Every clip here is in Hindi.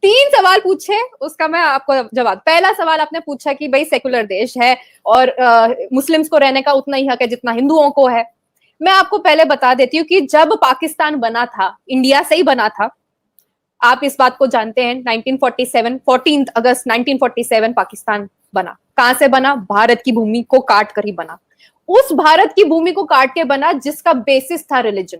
3 सवाल पूछे, उसका मैं आपको जवाब। पहला सवाल आपने पूछा कि भाई सेकुलर देश है और मुस्लिम्स को रहने का उतना ही हक है जितना हिंदुओं को है। मैं आपको पहले बता देती हूँ कि जब पाकिस्तान बना था, इंडिया से ही बना था, आप इस बात को जानते हैं। 1947 14 अगस्त 1947 पाकिस्तान बना। कहां से बना? भारत की भूमि को काट कर ही बना। उस भारत की भूमि को काट के बना जिसका बेसिस था रिलीजन।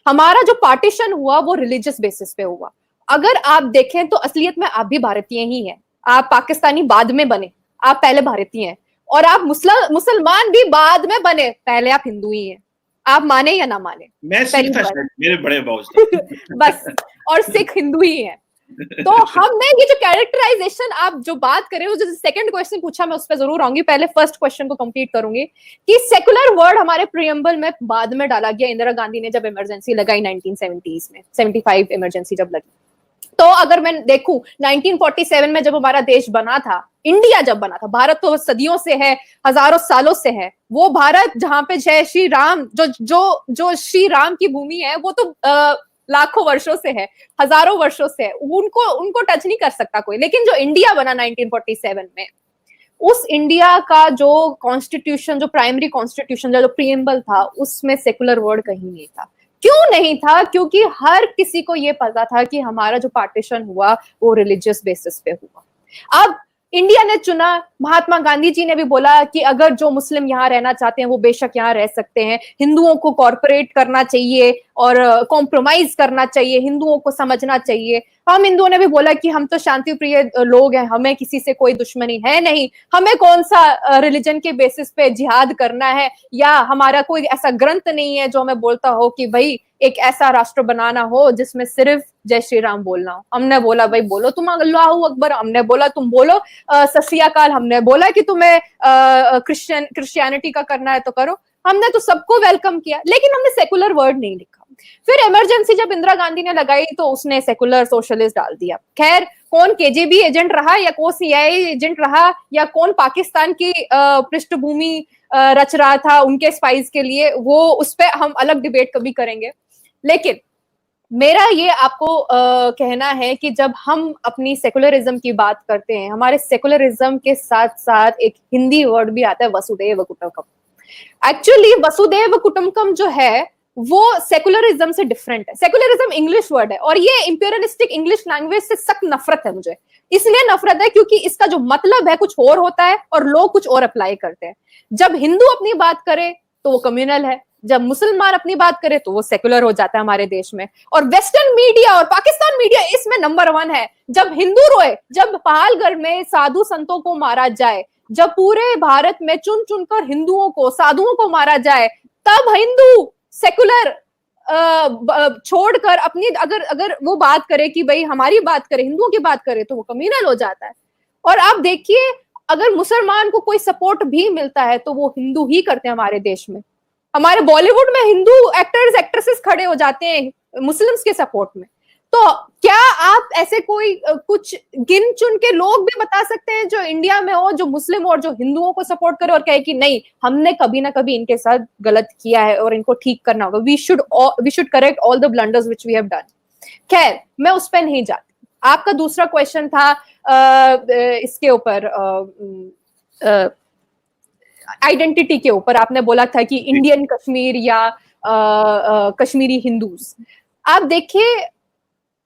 हमारा जो पार्टीशन हुआ वो रिलीजियस बेसिस पे हुआ। अगर आप देखें तो असलियत में आप भी भारतीय ही हैं। आप पाकिस्तानी बाद में बने, आप पहले भारतीय हैं। और आप मुसलमान भी बाद में बने, पहले आप हिंदू ही हैं। आप माने या ना माने, मैं सिख था शायद, मेरे बड़े बाबू बस। और सिख हिंदू ही है। तो हमने ये जो कैरेक्टराइजेशन आप जो बात कर रहे हो, जो सेकंड क्वेश्चन पूछा, मैं उस पर जरूर आऊंगी, पहले फर्स्ट क्वेश्चन को कंप्लीट करूंगी कि सेकुलर वर्ड हमारे प्रियम्बल में बाद में डाला गया, इंदिरा गांधी ने जब इमरजेंसी लगाई 1970s में, 75 इमरजेंसी जब लगी। तो अगर मैं देखूं 1947 में जब हमारा देश बना था, इंडिया जब बना था, भारत तो सदियों से है, हजारों सालों से है, वो भारत जहां पे जय श्री राम, जो श्री राम की भूमि है, वो तो लाखों वर्षों से है, हजारों वर्षों से है, उनको टच नहीं कर सकता कोई। लेकिन जो इंडिया बना 1947 में, उस इंडिया का जो कॉन्स्टिट्यूशन, जो प्राइमरी कॉन्स्टिट्यूशन, जो प्रीएम्बल था, उसमें सेकुलर वर्ड कहीं नहीं था। क्यों नहीं था? क्योंकि हर किसी को यह पता था कि हमारा जो पार्टीशन हुआ वो रिलीजियस बेसिस पे हुआ। अब इंडिया ने चुना, महात्मा गांधी जी ने भी बोला कि अगर जो मुस्लिम यहाँ रहना चाहते हैं वो बेशक यहाँ रह सकते हैं, हिंदुओं को कॉर्पोरेट करना चाहिए और कॉम्प्रोमाइज करना चाहिए, हिंदुओं को समझना चाहिए। हम हिंदुओं ने भी बोला कि हम तो शांति प्रिय लोग हैं, हमें किसी से कोई दुश्मनी है नहीं, हमें कौन सा रिलीजन के बेसिस पे जिहाद करना है, या हमारा कोई ऐसा ग्रंथ नहीं है जो हमें बोलता हो कि भाई एक ऐसा राष्ट्र बनाना हो जिसमें सिर्फ जय श्री राम बोलना हो। हमने बोला भाई बोलो तुम अल्लाहू अकबर, हमने बोला तुम बोलो सत श्री अकाल, हमने बोला कि तुम्हें क्रिश्चियनिटी का करना है तो करो। हमने तो सबको वेलकम किया, लेकिन हमने सेकुलर वर्ड नहीं लिखा। फिर इमरजेंसी जब इंदिरा गांधी ने लगाई तो उसने सेकुलर सोशलिस्ट डाल दिया। खैर, कौन केजीबी एजेंट रहा या कौन सीआईए एजेंट रहा या कौन पाकिस्तान की पृष्ठभूमि रच रहा था उनके स्पाइस के लिए, वो उस पर हम अलग डिबेट कभी करेंगे। लेकिन मेरा ये आपको कहना है कि जब हम अपनी सेकुलरिज्म की बात करते हैं, हमारे सेकुलरिज्म के साथ साथ एक हिंदी वर्ड भी आता है, वसुदेव कुटुंबकम। एक्चुअली वसुदेव कुटुंबकम जो है वो सेकुलरिज्म से डिफरेंट है। सेकुलरिज्म इंग्लिश वर्ड है और ये इंपीरियलिस्टिक इंग्लिश लैंग्वेज से सख्त नफरत है मुझे। इसलिए नफरत है क्योंकि इसका जो मतलब है कुछ और होता है और लोग कुछ और अप्लाई करते हैं। जब हिंदू अपनी बात करे तो वो कम्युनल है, जब मुसलमान अपनी बात करे तो वो सेकुलर हो जाता है हमारे देश में। और वेस्टर्न मीडिया और पाकिस्तान मीडिया इसमें नंबर 1 है। जब हिंदू रोए, जब पहालगढ़ में साधु संतों को मारा जाए, जब पूरे भारत में चुन चुनकर हिंदुओं को, साधुओं को मारा जाए, तब हिंदू सेकुलर छोड़कर अपनी अगर वो बात करे कि भाई हमारी बात करे, हिंदुओं की बात करे, तो वो कम्युनल हो जाता है। और आप देखिए, अगर मुसलमान को कोई सपोर्ट भी मिलता है तो वो हिंदू ही करते हैं हमारे देश में। हमारे बॉलीवुड में हिंदू एक्टर्स एक्ट्रेसेस खड़े हो जाते हैं मुस्लिम्स के सपोर्ट में। तो क्या आप ऐसे कोई कुछ गिन चुन के लोग भी बता सकते हैं जो इंडिया में हो, जो मुस्लिम और जो हिंदुओं को सपोर्ट करे और कहे कि नहीं, हमने कभी ना कभी इनके साथ गलत किया है और इनको ठीक करना होगा, we should correct all the blunders which we have done. खैर, मैं उस पर नहीं जाती। आपका दूसरा क्वेश्चन था इसके ऊपर, आइडेंटिटी के ऊपर। आपने बोला था कि इंडियन कश्मीर या कश्मीरी हिंदूज। आप देखिए,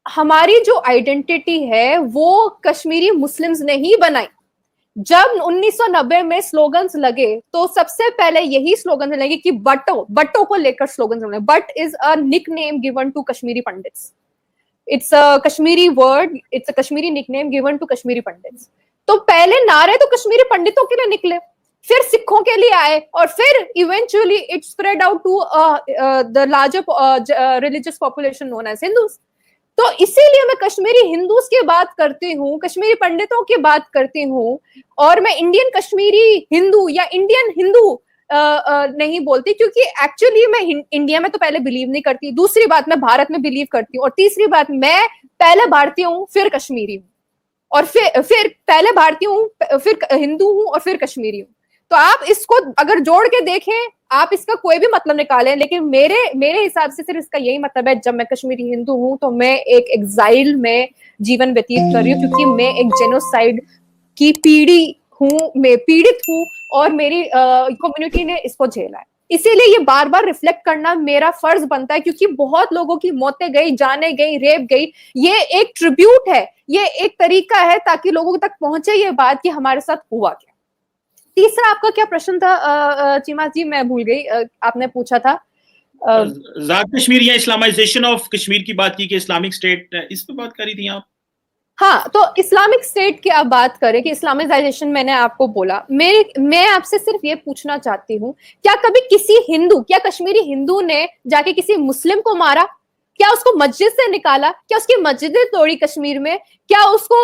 हमारी जो आइडेंटिटी है वो कश्मीरी मुस्लिम्स ने ही बनाई। जब 1990 में स्लोगन्स लगे तो सबसे पहले यही स्लोगन लगे कि बट्टो को लेकर स्लोगन लगे। But is a nickname given to Kashmiri Pandits. It's a Kashmiri word, it's a Kashmiri nickname given to Kashmiri Pandits. तो पहले नारे तो कश्मीरी पंडितों के लिए निकले, फिर सिखों के लिए आए, और फिर eventually it spread out to the larger religious population known as Hindus. तो इसीलिए मैं कश्मीरी हिंदूज की बात करती हूँ, कश्मीरी पंडितों की बात करती हूँ, और मैं इंडियन कश्मीरी हिंदू या इंडियन हिंदू नहीं बोलती, क्योंकि एक्चुअली मैं इंडिया में तो पहले बिलीव नहीं करती, दूसरी बात मैं भारत में बिलीव करती हूँ, और तीसरी बात मैं पहले भारतीय हूँ फिर कश्मीरी हूँ, और फिर पहले भारतीय हूँ फिर हिंदू हूँ और फिर कश्मीरी हूँ। तो आप इसको अगर जोड़ के देखें, आप इसका कोई भी मतलब निकालें, लेकिन मेरे हिसाब से सिर्फ इसका यही मतलब है, जब मैं कश्मीरी हिंदू हूं तो मैं एक एग्जाइल में जीवन व्यतीत कर रही हूँ, क्योंकि मैं एक जेनोसाइड की पीड़ित हूँ और मेरी कम्युनिटी ने इसको झेला है। इसीलिए ये बार बार रिफ्लेक्ट करना मेरा फर्ज बनता है, क्योंकि बहुत लोगों की मौतें गई, जाने गई, रेप गई। ये एक ट्रिब्यूट है, ये एक तरीका है ताकि लोगों तक पहुंचे ये बात कि हमारे साथ हुआ क्या। तीसरा आपका क्या प्रश्न था चीमा जी, मैं भूल गई, आपने पूछा था आजाद कश्मीर या इस्लामाइजेशन ऑफ कश्मीर की बात की कि इस्लामिक स्टेट, इस पे बात करी थी आप। हाँ, तो इस्लामिक स्टेट की आप बात करें कि इस्लामाइजेशन, मैंने आपको बोला, मैं आपसे सिर्फ ये पूछना चाहती हूँ, क्या कभी क्या कश्मीरी हिंदू ने जाके किसी मुस्लिम को मारा? क्या उसको मस्जिद से निकाला? क्या उसकी मस्जिदें तोड़ी कश्मीर में? क्या उसको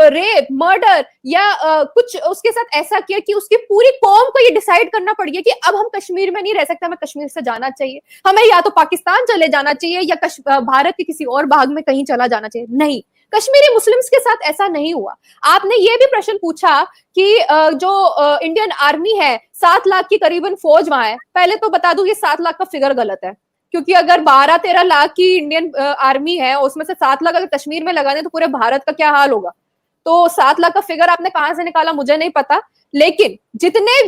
रेप, मर्डर या कुछ उसके साथ ऐसा किया कि उसकी पूरी कौम को ये डिसाइड करना पड़ गया कि अब हम कश्मीर में नहीं रह सकते, हमें कश्मीर से जाना चाहिए, हमें या तो पाकिस्तान चले जाना चाहिए या भारत के किसी और भाग में कहीं चला जाना चाहिए? नहीं, कश्मीरी मुस्लिम्स के साथ ऐसा नहीं हुआ। आपने ये भी प्रश्न पूछा कि जो इंडियन आर्मी है, 7 लाख की करीबन फौज वहां है। पहले तो बता दूं, ये 7 लाख का फिगर गलत है, क्योंकि अगर 12-13 लाख की इंडियन आर्मी है, उसमें से 7 लाख अगर कश्मीर में लगाने तो पूरे भारत का क्या हाल होगा। तो 7 लाख का फिगर आपने कहां से निकाला मुझे नहीं पता, लेकिन जितने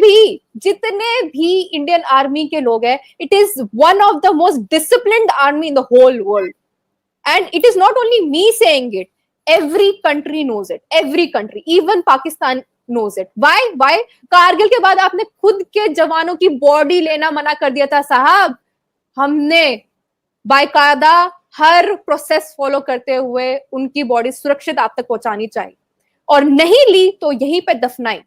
भी इंडियन आर्मी के लोग हैं, it is one of the most disciplined army in the whole world. And it is not only me saying it, every country knows it, every country, even Pakistan knows it. Why? Kargil के बाद आपने खुद के जवानों की बॉडी लेना मना कर दिया था साहब। हमने बाकायदा हर प्रोसेस फॉलो करते हुए उनकी बॉडी सुरक्षित आप तक पहुंचानी चाहिए, और नहीं ली तो यहीं पे दफनाई।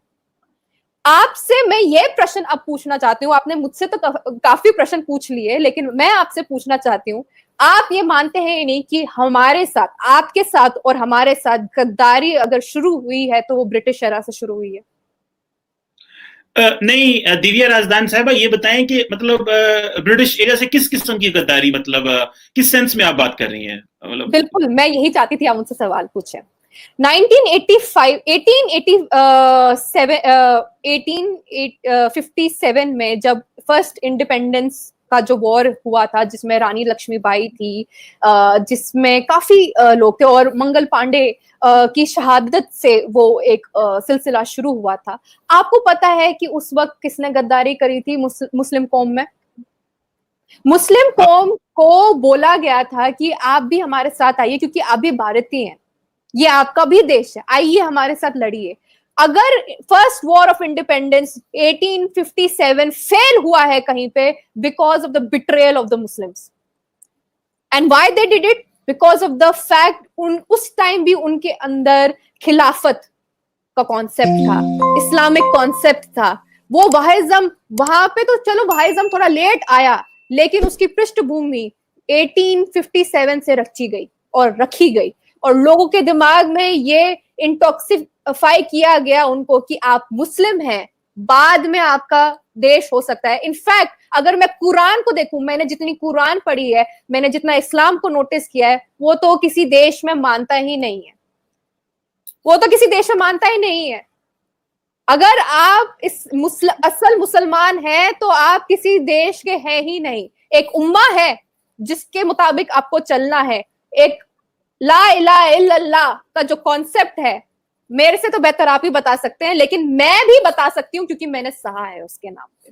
आपसे मैं ये प्रश्न अब पूछना चाहती हूँ, आपने मुझसे तो काफी प्रश्न पूछ लिए, लेकिन मैं आपसे पूछना चाहती हूँ, आप ये मानते हैं या नहीं कि हमारे साथ, आपके साथ और हमारे साथ गद्दारी अगर शुरू हुई है तो वो ब्रिटिश एरा से शुरू हुई है? नहीं दिव्या राजदान साहबा, ये बताएं कि मतलब ब्रिटिश एरिया से किस किस्म की गद्दारी, मतलब किस सेंस में आप बात कर रही हैं? मतलब बिल्कुल, मैं यही चाहती थी आप मुझसे सवाल पूछें। 1857 में जब फर्स्ट इंडिपेंडेंस का जो वॉर हुआ था, जिसमें रानी लक्ष्मीबाई थी, जिसमें काफी लोग थे, और मंगल पांडे की शहादत से वो एक सिलसिला शुरू हुआ था। आपको पता है कि उस वक्त किसने गद्दारी करी थी मुस्लिम कौम में? मुस्लिम कौम को बोला गया था कि आप भी हमारे साथ आइए, क्योंकि आप भी भारतीय हैं, ये आपका भी देश है, आइए हमारे साथ लड़िए। अगर first war of independence 1857 fail हुआ है कहीं पे, because of the betrayal of the Muslims. And why they did it? Because of the fact उस टाइम भी उनके अंदर खिलाफत का कॉन्सेप्ट था, इस्लामिक कॉन्सेप्ट था। वो वहाइज्म, वहां पे तो चलो वहाइज्म थोड़ा लेट आया, लेकिन उसकी पृष्ठभूमि 1857 से रची गई और रखी गई, और लोगों के दिमाग में ये इंटॉक्सिफाई किया गया उनको कि आप मुस्लिम हैं, बाद में आपका देश हो सकता है। इनफैक्ट अगर मैं कुरान को देखूं, मैंने जितनी कुरान पढ़ी है, मैंने जितना इस्लाम को नोटिस किया है, वो तो किसी देश में मानता ही नहीं है, वो तो किसी देश में मानता ही नहीं है। अगर आप असल मुसलमान हैं तो आप किसी देश के हैं ही नहीं। एक उम्मा है जिसके मुताबिक आपको चलना है। एक ला इलाहा इल्लल्लाह का जो कॉन्सेप्ट है, मेरे से तो बेहतर आप ही बता सकते हैं, लेकिन मैं भी बता सकती हूँ क्योंकि मैंने सहा है उसके नाम पे।